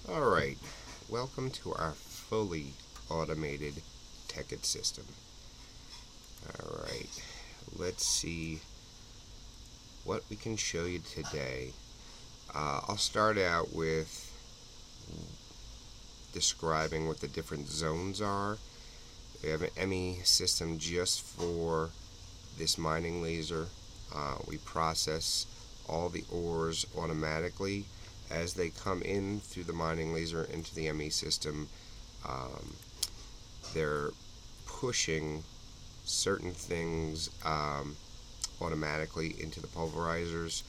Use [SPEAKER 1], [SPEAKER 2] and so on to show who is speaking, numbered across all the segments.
[SPEAKER 1] Alright, welcome to our fully automated Tekkit system. Alright, let's see what we can show you today. I'll start out with describing what the different zones are. We have an ME system just for this mining laser. We process all the ores automatically as they come in through the mining laser into the ME system. They're pushing certain things automatically into the pulverizers.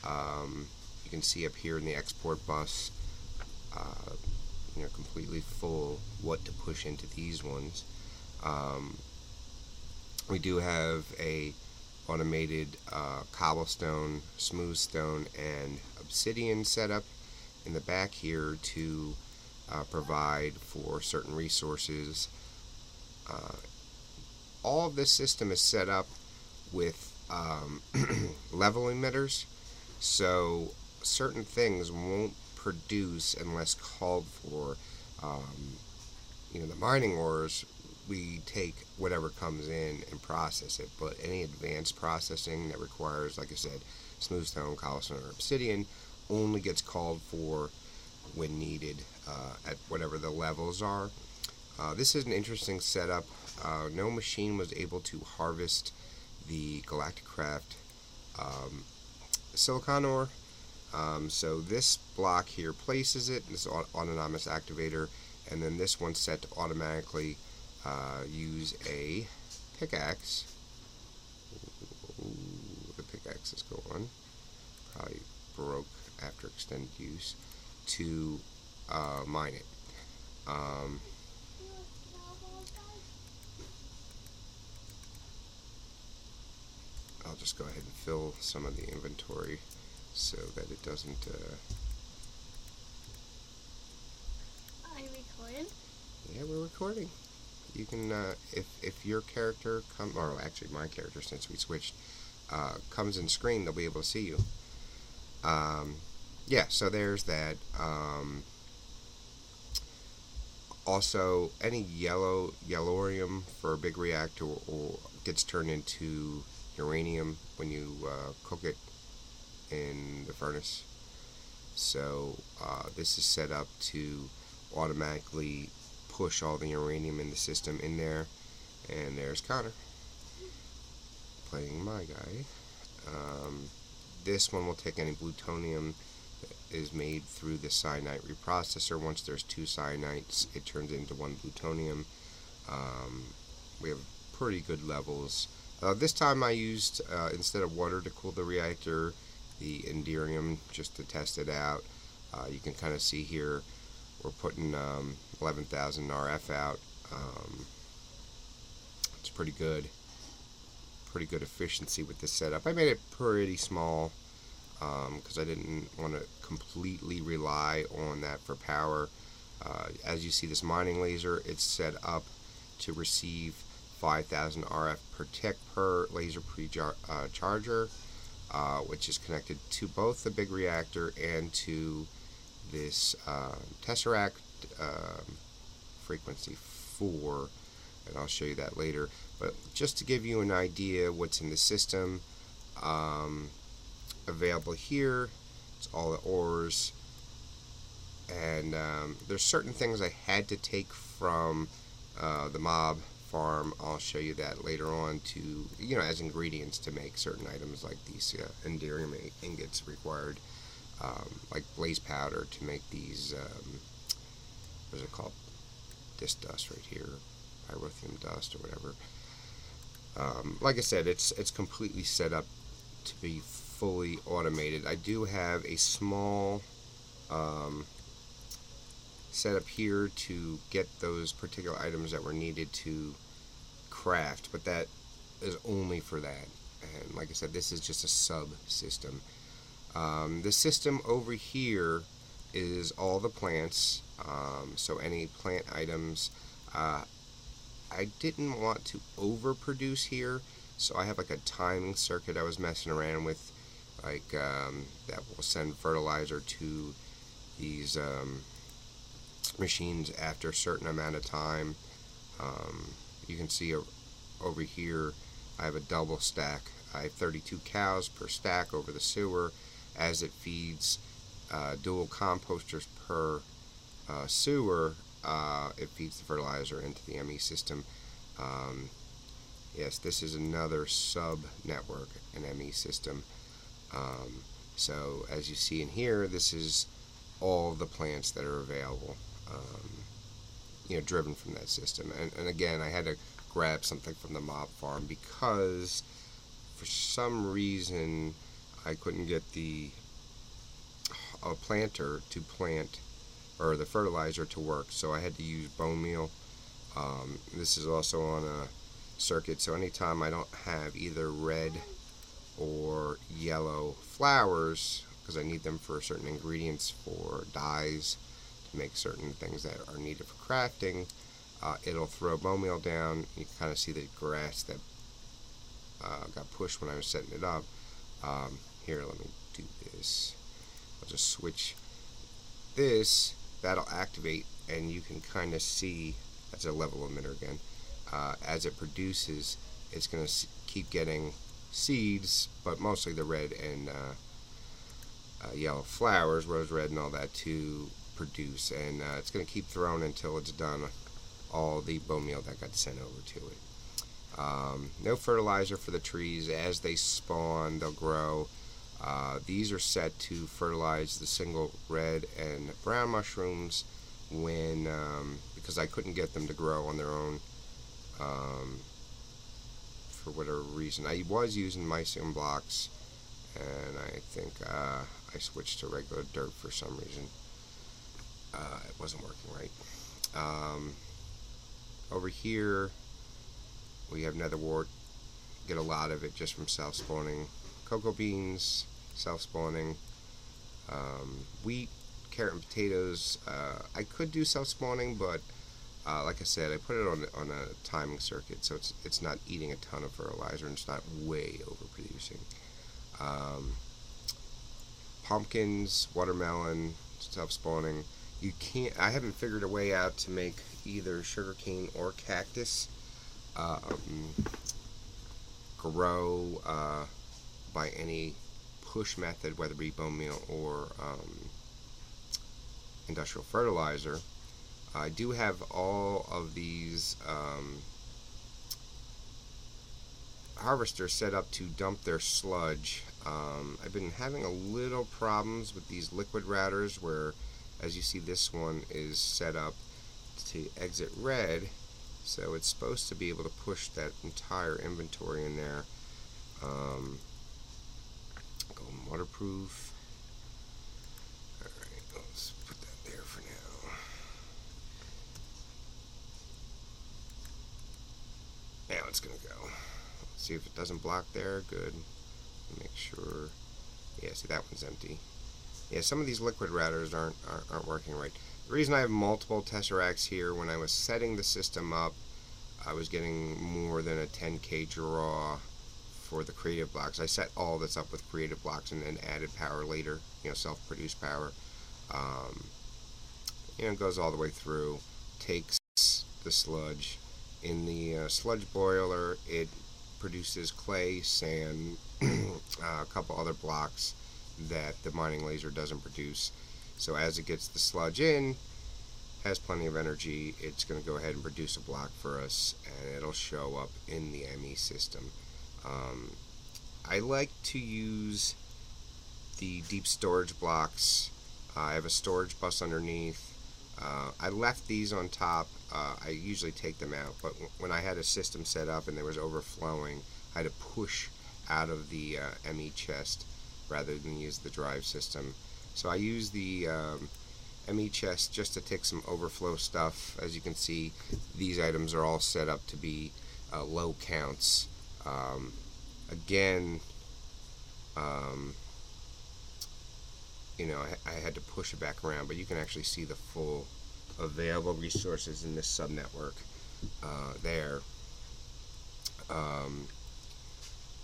[SPEAKER 1] You can see up here in the export bus, completely full what to push into these ones. We do have a automated cobblestone, smooth stone, and obsidian setup in the back here to provide for certain resources. All of this system is set up with level emitters, so certain things won't produce unless called for. The mining ores, we take whatever comes in and process it, but any advanced processing that requires, like I said, smooth stone, cobblestone, or obsidian only gets called for when needed at whatever the levels are. This is an interesting setup. No machine was able to harvest the Galactic Craft silicon ore. So this block here places it, this autonomous activator, and then this one's set to automatically use a pickaxe. Ooh, the pickaxe is going. Probably broke after extended use to mine it. I'll just go ahead and fill some of the inventory so that it doesn't.
[SPEAKER 2] Are you recording?
[SPEAKER 1] Yeah, we're recording. You can, if your character or actually my character, since we switched, comes in screen, they'll be able to see you. Yeah, so there's that. Also, any yellorium for a big reactor or gets turned into uranium when you cook it in the furnace. So this is set up to automatically push all the uranium in the system in there. And there's Connor playing my guy. This one will take any plutonium that is made through the cyanide reprocessor. Once there's two cyanides, it turns into one plutonium. We have pretty good levels. This time I used, instead of water to cool the reactor, the Enderium just to test it out. You can kind of see here we're putting 11,000 RF out. It's pretty good. Pretty good efficiency with this setup. I made it pretty small because I didn't want to completely rely on that for power. As you see, this mining laser, it's set up to receive 5,000 RF per tick per laser pre-charger, which is connected to both the big reactor and to this Tesseract frequency 4, and I'll show you that later. But just to give you an idea what's in the system, available here, it's all the ores, and there's certain things I had to take from the mob farm. I'll show you that later on to, as ingredients to make certain items like these Enderium ingots required, like blaze powder to make these, what is it called? This dust right here, pyrotheum dust or whatever. Like I said, it's completely set up to be fully automated. I do have a small setup here to get those particular items that were needed to craft, but that is only for that. And like I said, this is just a sub-system. The system over here is all the plants, so any plant items. I didn't want to overproduce here, so I have like a timing circuit I was messing around with, like that will send fertilizer to these machines after a certain amount of time. You can see over here I have a double stack. I have 32 cows per stack over the sewer. As it feeds dual composters per sewer, it feeds the fertilizer into the ME system. Yes, this is another sub-network, an ME system. So as you see in here, this is all the plants that are available, driven from that system. And again, I had to grab something from the mob farm because for some reason I couldn't get a planter to plant, or the fertilizer to work, so I had to use bone meal. This is also on a circuit, so anytime I don't have either red or yellow flowers, because I need them for certain ingredients for dyes to make certain things that are needed for crafting, it'll throw bone meal down. You can kind of see the grass that got pushed when I was setting it up. Here, let me do this. I'll just switch this. That'll activate, and you can kind of see that's a level emitter again. As it produces, it's going to keep getting seeds, but mostly the red and yellow flowers, rose red and all that, to produce, and it's going to keep throwing until it's done all the bone meal that got sent over to it. No fertilizer for the trees. As they spawn, they'll grow. These are set to fertilize the single red and brown mushrooms when because I couldn't get them to grow on their own for whatever reason. I was using mycelium blocks, and I think I switched to regular dirt for some reason. It wasn't working right. Over here we have netherwort. Get a lot of it just from self-spawning cocoa beans, self-spawning wheat, carrot, and potatoes. I could do self-spawning, but like I said, I put it on a timing circuit, so it's not eating a ton of fertilizer, and it's not way overproducing. Pumpkins, watermelon, self-spawning. You can't. I haven't figured a way out to make either sugarcane or cactus grow by any push method, whether it be bone meal or industrial fertilizer. I do have all of these harvesters set up to dump their sludge. I've been having a little problems with these liquid routers where, as you see, this one is set up to exit red, so it's supposed to be able to push that entire inventory in there. Golden waterproof. Alright, let's put that there for now. Now it's going to go. Let's see if it doesn't block there. Good. Make sure. Yeah, see, that one's empty. Yeah, some of these liquid routers aren't working right. The reason I have multiple tesseracts here, when I was setting the system up, I was getting more than a 10K draw for the creative blocks. I set all this up with creative blocks and then added power later, self-produced power. It goes all the way through, takes the sludge. In the sludge boiler, it produces clay, sand, a couple other blocks that the mining laser doesn't produce. So as it gets the sludge in, has plenty of energy, it's going to go ahead and produce a block for us, and it'll show up in the ME system. I like to use the deep storage blocks. I have a storage bus underneath. I left these on top. I usually take them out, but when I had a system set up and there was overflowing, I had to push out of the ME chest rather than use the drive system. So I use the ME chest just to take some overflow stuff. As you can see, these items are all set up to be low counts. Again, I had to push it back around, but you can actually see the full available resources in this subnetwork there.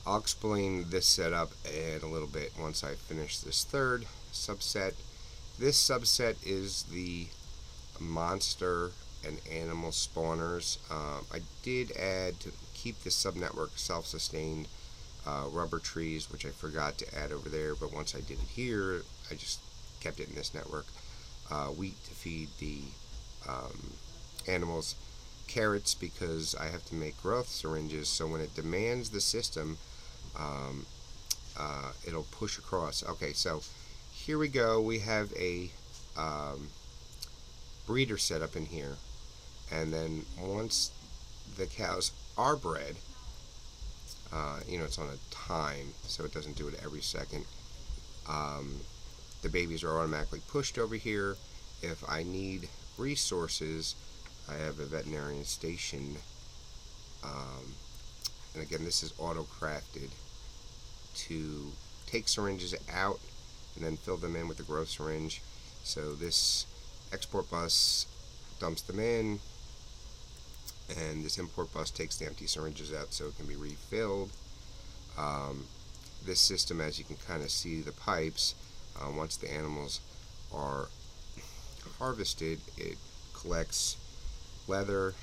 [SPEAKER 1] I'll explain this setup in a little bit once I finish this third subset. This subset is the monster and animal spawners. I did add, to keep the subnetwork self-sustained, rubber trees, which I forgot to add over there, but once I did it here, I just kept it in this network. Wheat to feed the animals, carrots because I have to make growth syringes, so when it demands the system, um, it'll push across. Okay, so here we go. We have a breeder set up in here, and then once the cows are bred, it's on a time, so it doesn't do it every second. Um, the babies are automatically pushed over here. If I need resources, I have a veterinarian station, and again, this is auto crafted to take syringes out and then fill them in with the growth syringe. So this export bus dumps them in, and this import bus takes the empty syringes out so it can be refilled. This system, as you can kind of see the pipes, once the animals are harvested, it collects leather,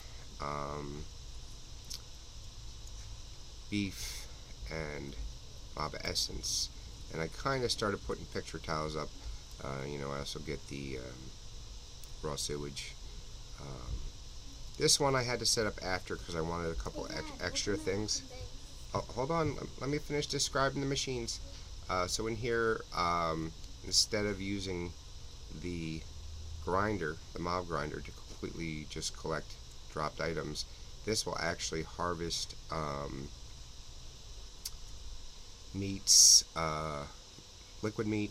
[SPEAKER 1] beef, and mob essence. And I kind of started putting picture tiles up. I also get the raw sewage. This one I had to set up after because I wanted a couple extra things. Oh, hold on, let me finish describing the machines. So in here, instead of using the grinder, the mob grinder, to completely just collect dropped items, this will actually harvest meats, liquid meat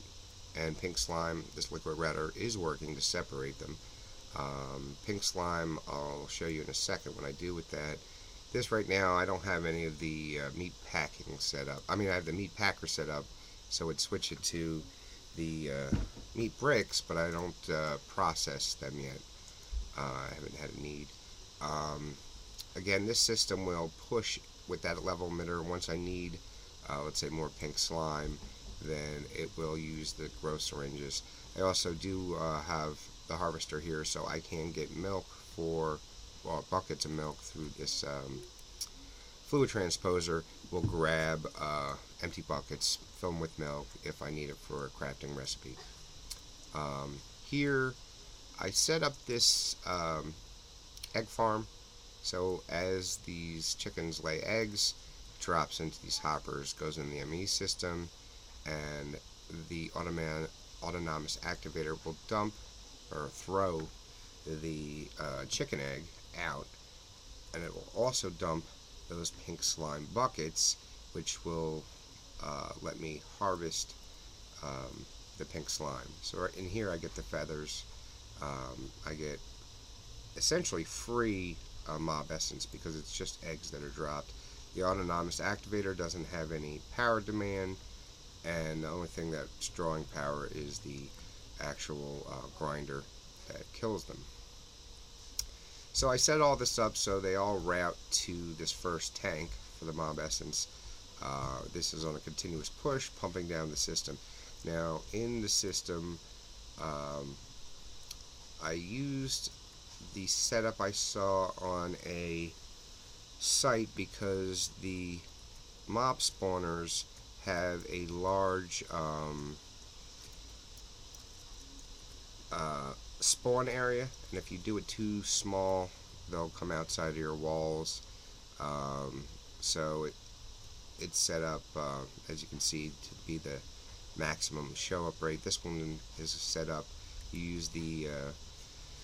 [SPEAKER 1] and pink slime. This liquid router is working to separate them. Pink slime I'll show you in a second what I do with that. This right now, I don't have any of the meat packing set up. I have the meat packer set up, so it switch it to the meat bricks, but I don't process them yet. I haven't had a need. Again, this system will push with that level emitter. Once I need, let's say, more pink slime, then it will use the growth syringes. I also do have the harvester here, so I can get milk for, buckets of milk through this fluid transposer. Will grab empty buckets, fill them with milk if I need it for a crafting recipe. Here, I set up this egg farm, so as these chickens lay eggs, it drops into these hoppers, goes in the ME system, and the autonomous activator will dump or throw the chicken egg out, and it will also dump those pink slime buckets, which will let me harvest the pink slime. So in here I get the feathers. I get essentially free mob essence because it's just eggs that are dropped. The autonomous activator doesn't have any power demand, and the only thing that's drawing power is the actual grinder that kills them. So I set all this up so they all route to this first tank for the mob essence. This is on a continuous push, pumping down the system. Now, in the system, I used the setup I saw on a site because the mob spawners have a large spawn area, and if you do it too small, they'll come outside of your walls. So it's set up, as you can see, to be the maximum show up rate. This one is set up. You use the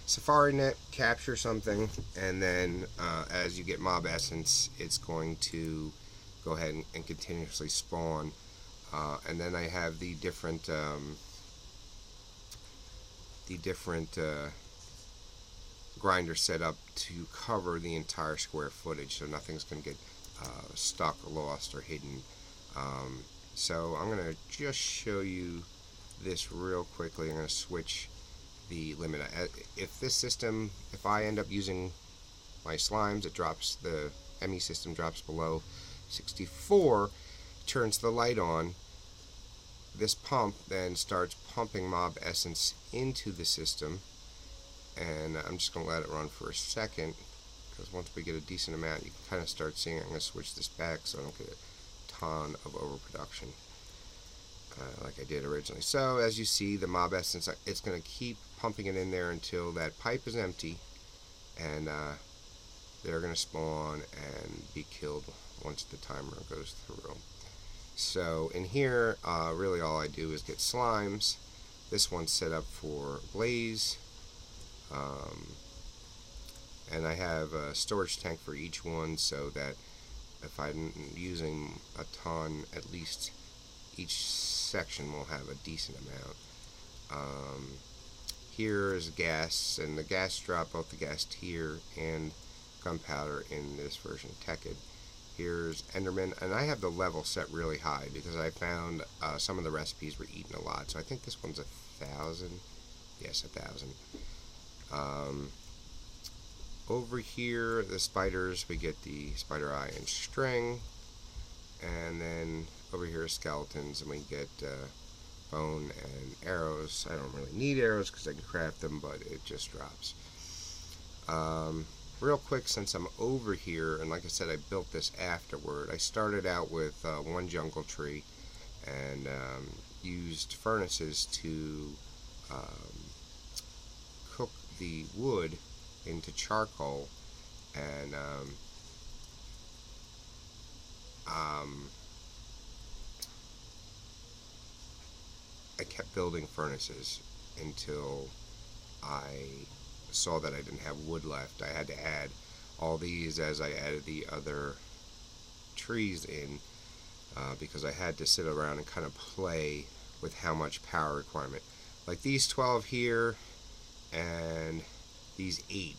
[SPEAKER 1] Safari net, capture something, and then as you get mob essence, it's going to go ahead and continuously spawn. And then I have the different grinder set up to cover the entire square footage, so nothing's going to get stuck, lost, or hidden. So I'm going to just show you this real quickly. I'm going to switch the limit. If I end up using my slimes, it drops, the ME system drops below 64, turns the light on. This pump then starts pumping mob essence into the system, and I'm just going to let it run for a second, because once we get a decent amount, you can kind of start seeing. I'm going to switch this back so I don't get a ton of overproduction like I did originally. So as you see, the mob essence, it's going to keep pumping it in there until that pipe is empty, and they're going to spawn and be killed once the timer goes through. So in here, really all I do is get slimes. This one's set up for blaze, and I have a storage tank for each one, so that if I'm using a ton, at least each section will have a decent amount. Here is gas, and the gas drop, both the gas tier and gunpowder in this version of Tekkit. Here's Enderman, and I have the level set really high because I found some of the recipes were eating a lot. So I think this one's 1,000. Yes, 1,000. Over here, the spiders, we get the spider eye and string, and then over here skeletons, and we get bone and arrows. I don't really need arrows because I can craft them, but it just drops. Real quick, since I'm over here, and like I said, I built this afterward. I started out with one jungle tree and used furnaces to cook the wood into charcoal, and I kept building furnaces until I saw that I didn't have wood left. I had to add all these as I added the other trees in, because I had to sit around and kind of play with how much power requirement. Like these 12 here and these 8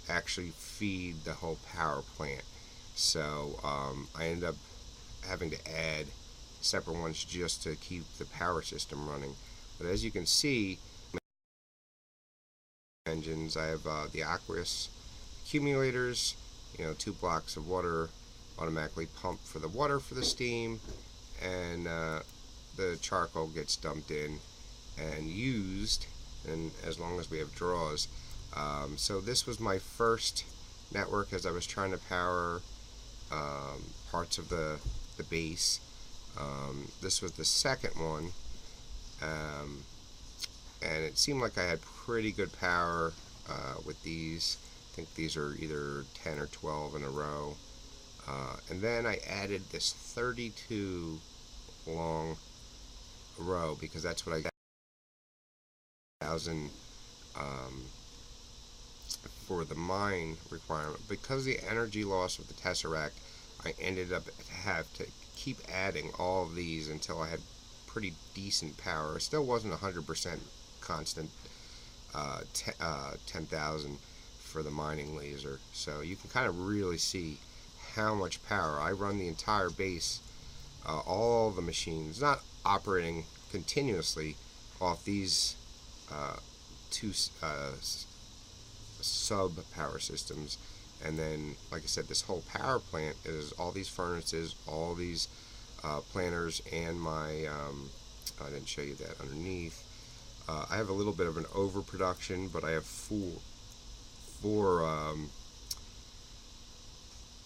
[SPEAKER 1] actually feed the whole power plant. So I ended up having to add separate ones just to keep the power system running. But as you can see, engines, I have the aqueous accumulators, 2 blocks of water automatically pump for the water for the steam, and the charcoal gets dumped in and used, and as long as we have draws. So this was my first network as I was trying to power parts of the base. This was the second one, and it seemed like I had pretty good power with these. I think these are either 10 or 12 in a row. And then I added this 32 long row because that's what I got. 1,000 for the mine requirement. Because of the energy loss of the Tesseract, I ended up have to keep adding all of these until I had pretty decent power. It still wasn't 100% constant 10,000 for the mining laser. So you can kind of really see how much power. I run the entire base, all the machines, not operating continuously off these 2 sub power systems, and then like I said, this whole power plant is all these furnaces, all these planters, and my I didn't show you that underneath. I have a little bit of an overproduction, but I have four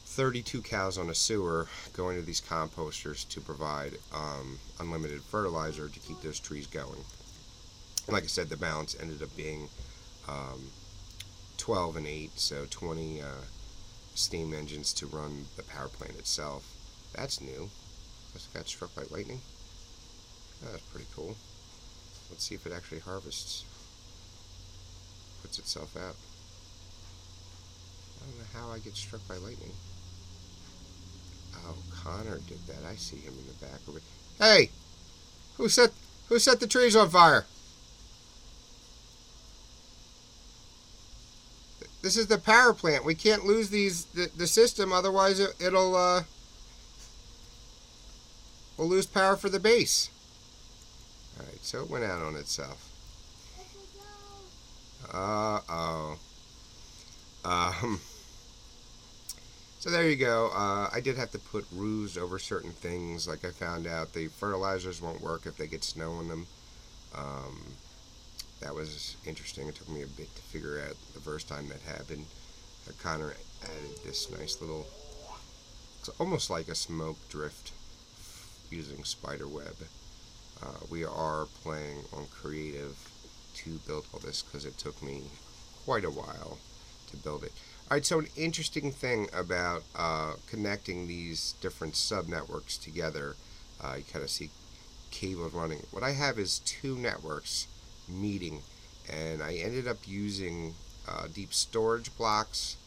[SPEAKER 1] 32 cows on a sewer going to these composters to provide unlimited fertilizer to keep those trees going. And like I said, the balance ended up being 12 and 8, so 20 steam engines to run the power plant itself. That's new. Just got struck by lightning. That's pretty cool. Let's see if it actually harvests. Puts itself out. I don't know how I get struck by lightning. Oh, Connor did that. I see him in the back of it. Hey! Who set the trees on fire? This is the power plant. We can't lose the system, otherwise we'll lose power for the base. Alright, so it went out on itself. Uh-oh. So there you go. I did have to put roofs over certain things. Like I found out the fertilizers won't work if they get snow on them. that was interesting. It took me a bit to figure out the first time that happened. Connor added this nice little, it's almost like a smoke drift using spider web. We are playing on creative to build all this because it took me quite a while to build it. All right, so an interesting thing about connecting these different subnetworks together, you kind of see cable running. What I have is two networks meeting, and I ended up using deep storage blocks,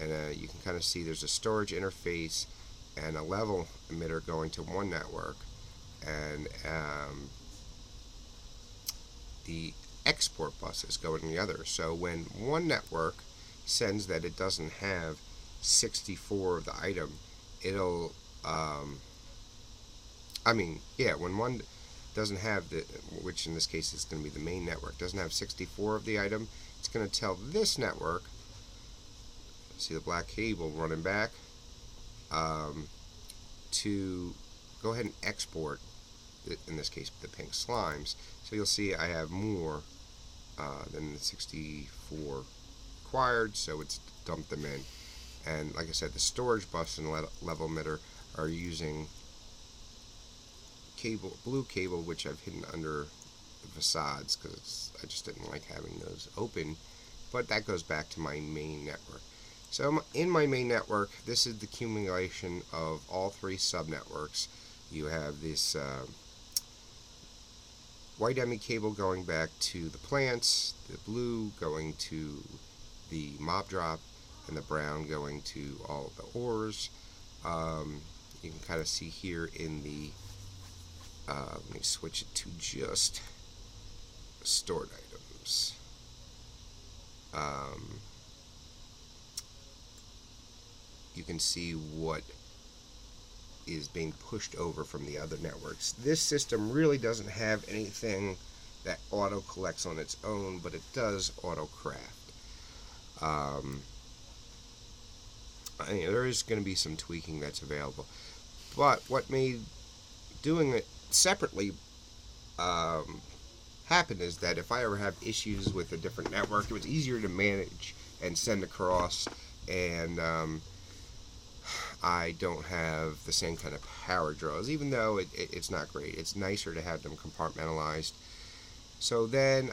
[SPEAKER 1] and you can kind of see there's a storage interface and a level emitter going to one network, and the export bus is going to the other. So when one network sends that it doesn't have 64 of the item, it'll when one doesn't have the, which in this case is going to be the main network, doesn't have 64 of the item, it's going to tell this network, see the black cable running back, to go ahead and export, in this case, the pink slimes. So you'll see I have more than the 64 required, so it's dumped them in. And like I said, the storage bus and level emitter are using blue cable, which I've hidden under the facades because I just didn't like having those open. But that goes back to my main network. So in my main network, this is the accumulation of all three subnetworks. You have this white ME cable going back to the plants, the blue going to the mob drop, and the brown going to all of the ores. You can kind of see here in the, let me switch it to just stored items. You can see what is being pushed over from the other networks. This system really doesn't have anything that auto collects on its own, but it does auto craft. There is going to be some tweaking that's available, but what made doing it separately happen is that if I ever have issues with a different network, it was easier to manage and send across, and I don't have the same kind of power draws, even though it's not great. It's nicer to have them compartmentalized. So then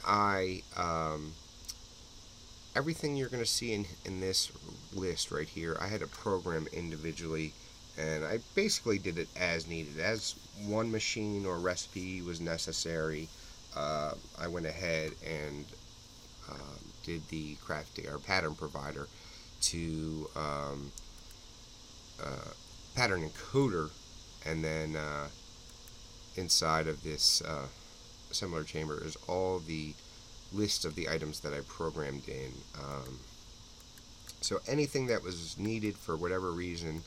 [SPEAKER 1] everything you're going to see in this list right here, I had to program individually, and I basically did it as needed. As one machine or recipe was necessary, I went ahead and did the crafting or pattern provider to pattern encoder, and then inside of this assembler chamber is all the list of the items that I programmed in. So anything that was needed for whatever reason,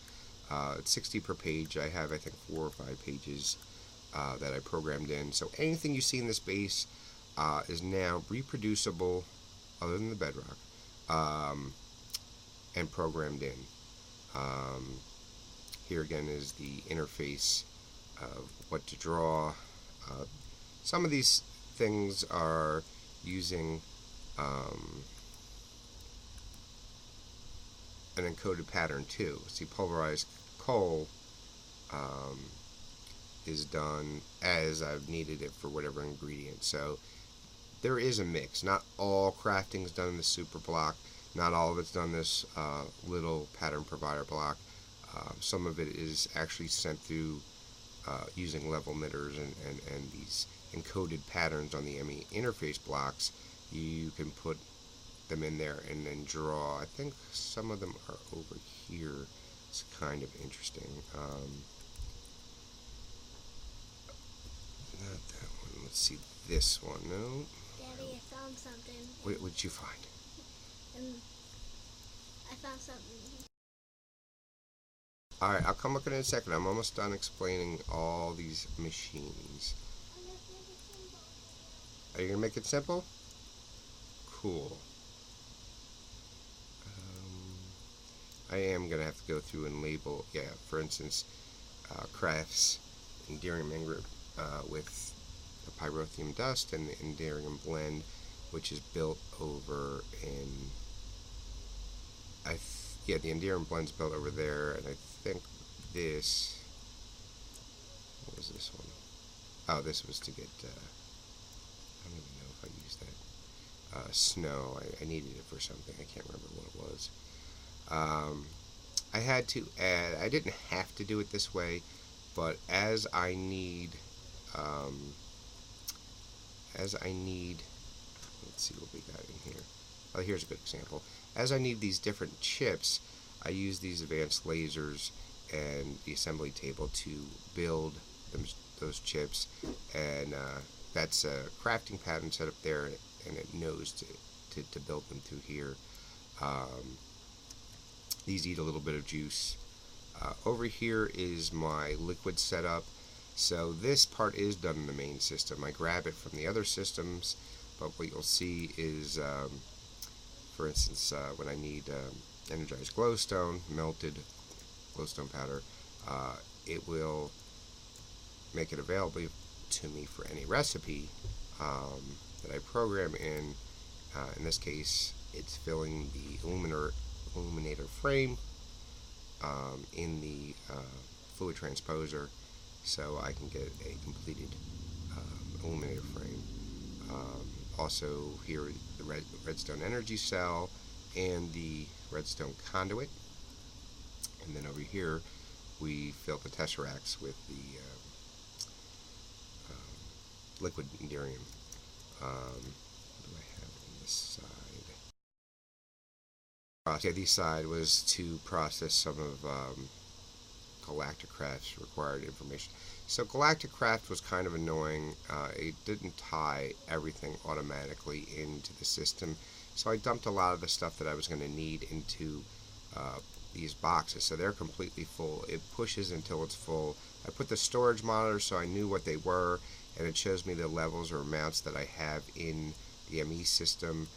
[SPEAKER 1] it's 60 per page. I have, I think, 4 or 5 pages that I programmed in. So anything you see in this base is now reproducible, other than the bedrock, and programmed in. Here again is the interface of what to draw. Some of these things are using an encoded pattern too. See, pulverized coal is done as I've needed it for whatever ingredient. So there is a mix. Not all crafting is done in the super block. Not all of it's done in this little pattern provider block. Some of it is actually sent through using level emitters and these encoded patterns on the ME interface blocks. You can put them in there and then draw. I think some of them are over here. It's kind of interesting. Not that one. Let's see this one. No.
[SPEAKER 2] Daddy, I found something.
[SPEAKER 1] What did you find?
[SPEAKER 2] I found something.
[SPEAKER 1] Alright, I'll come look at it in a second. I'm almost done explaining all these machines. Are you going to make it simple? Cool. I am going to have to go through and label, for instance, crafts Enderium group with the pyrotheum dust and the Enderium blend. which is built over in, yeah, the Endearing Blend's built over there, and I think this, what was this one? Oh, this was to get, I don't even know if I used that, snow. I needed it for something. I can't remember what it was. I had to add, I didn't have to do it this way, but as I need, let's see what we got in here. Oh, here's a good example. As I need these different chips, I use these advanced lasers and the assembly table to build those chips, and that's a crafting pattern set up there, and it knows to build them through here. These eat a little bit of juice. Over here is my liquid setup. So this part is done in the main system. I grab it from the other systems, but what you'll see is, for instance, when I need energized glowstone, melted glowstone powder, it will make it available to me for any recipe that I program in. In this case, it's filling the illuminator frame in the fluid transposer, so I can get a completed illuminator frame. Also here the redstone energy cell and the redstone conduit, and then over here we fill the tesseracts with the liquid enderium. What do I have on this side? The other side was to process some of Galacticraft's required information. So Galacticraft was kind of annoying. It didn't tie everything automatically into the system, so I dumped a lot of the stuff that I was going to need into these boxes. So they're completely full. It pushes until it's full. I put the storage monitor so I knew what they were, and it shows me the levels or amounts that I have in the ME system.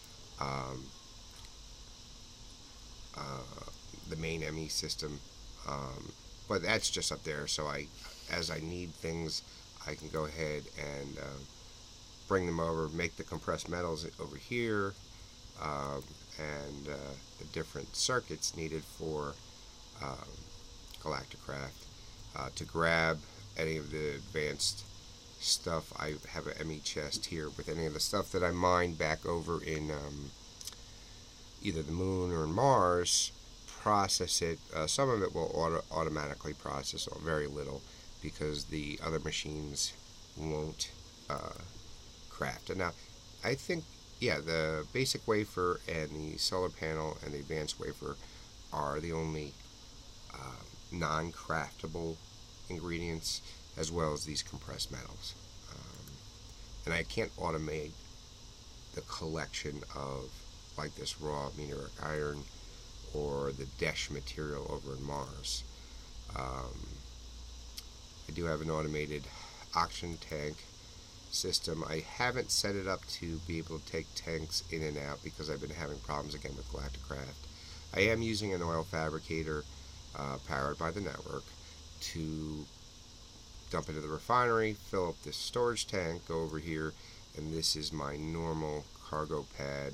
[SPEAKER 1] The main ME system, but that's just up there, so as I need things, I can go ahead and bring them over, make the compressed metals over here, and the different circuits needed for Galacticraft. To grab any of the advanced stuff, I have an ME chest here with any of the stuff that I mined back over in either the moon or Mars. Process it. Some of it will automatically process, or very little, because the other machines won't craft. And now, I think, yeah, the basic wafer and the solar panel and the advanced wafer are the only non-craftable ingredients, as well as these compressed metals. And I can't automate the collection of, like, this raw meteoric iron or the Desh material over in Mars. I do have an automated oxygen tank system. I haven't set it up to be able to take tanks in and out because I've been having problems again with Galacticraft. I am using an oil fabricator powered by the network to dump into the refinery, fill up this storage tank, go over here, and this is my normal cargo pad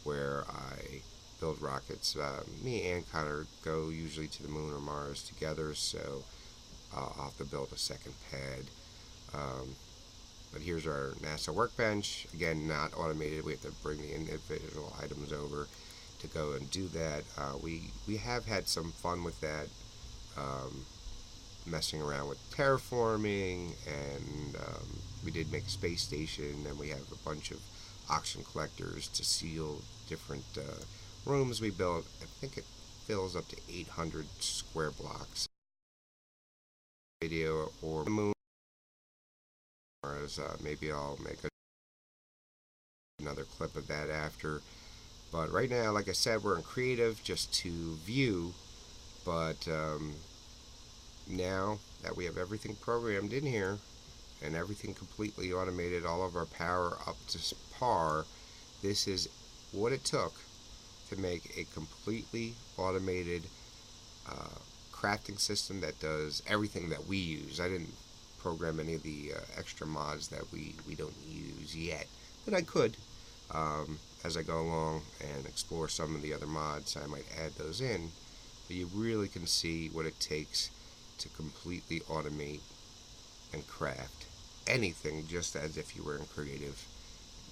[SPEAKER 1] where I build rockets. Me and Connor go usually to the moon or Mars together, so I'll have to build a second pad. But here's our NASA workbench. Again, not automated. We have to bring the individual items over to go and do that. We have had some fun with that, messing around with terraforming, and we did make a space station, and we have a bunch of oxygen collectors to seal different rooms we built. I think it fills up to 800 square blocks. Video or the moon, maybe I'll make another clip of that after. But right now, like I said, we're in creative just to view. But now that we have everything programmed in here and everything completely automated, all of our power up to par, this is what it took to make a completely automated crafting system that does everything that we use. I didn't program any of the extra mods that we don't use yet, but I could. As I go along and explore some of the other mods, I might add those in. But you really can see what it takes to completely automate and craft anything just as if you were in creative.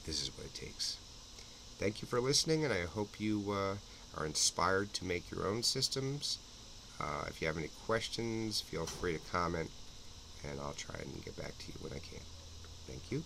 [SPEAKER 1] This is what it takes. Thank you for listening, and I hope you are inspired to make your own systems. If you have any questions, feel free to comment, and I'll try and get back to you when I can. Thank you.